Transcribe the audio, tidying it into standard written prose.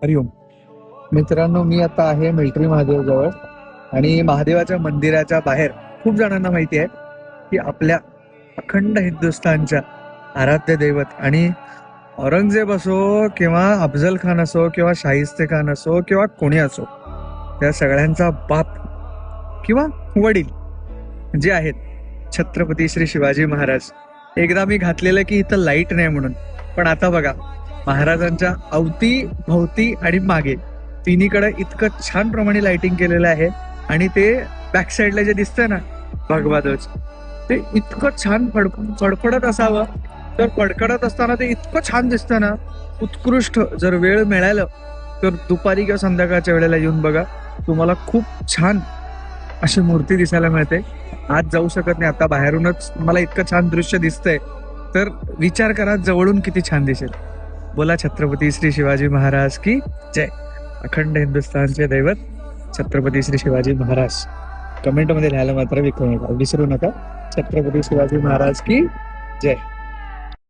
हरिओम मित्रांनो, मी आता आहे मिलिटरी महादेव जवळ आणि महादेवाच्या मंदिराच्या बाहेर खूप जणांना माहिती आहे की आपल्या अखंड हिंदुस्थानच्या आराध्य दैवत आणि औरंगजेब असो किंवा अफजल खान असो किंवा शाहिस्ते खान असो किंवा कोणी असो, त्या सगळ्यांचा बाप किंवा वडील जे आहेत छत्रपती श्री शिवाजी महाराज. एकदा मी घातलेलं की इथं लाईट नाही म्हणून, पण आता बघा महाराजांच्या अवती भोवती आणि मागे तिन्हीकडे इतकं छान प्रमाणे लाइटिंग केलेलं आहे. आणि ते बॅक साईडला जे दिसतंय ना भगवा ध्वज, ते इतकं छान फडफडत असावं, तर फडफडत असताना ते इतकं छान दिसतं ना, उत्कृष्ट. जर वेळ मिळालं तर दुपारी किंवा संध्याकाळच्या वेळेला येऊन बघा, तुम्हाला खूप छान अशी मूर्ती दिसायला मिळते. आज जाऊ शकत नाही, आता बाहेरूनच मला इतकं छान दृश्य दिसतंय, तर विचार करा जवळून किती छान दिसेल. बोला छत्रपती श्री शिवाजी महाराज की जय. अखंड हिंदुस्थानचे दैवत छत्रपती श्री शिवाजी महाराज. कमेंट मध्ये लिहायला मात्र विसरू नका. छत्रपती शिवाजी महाराज की जय.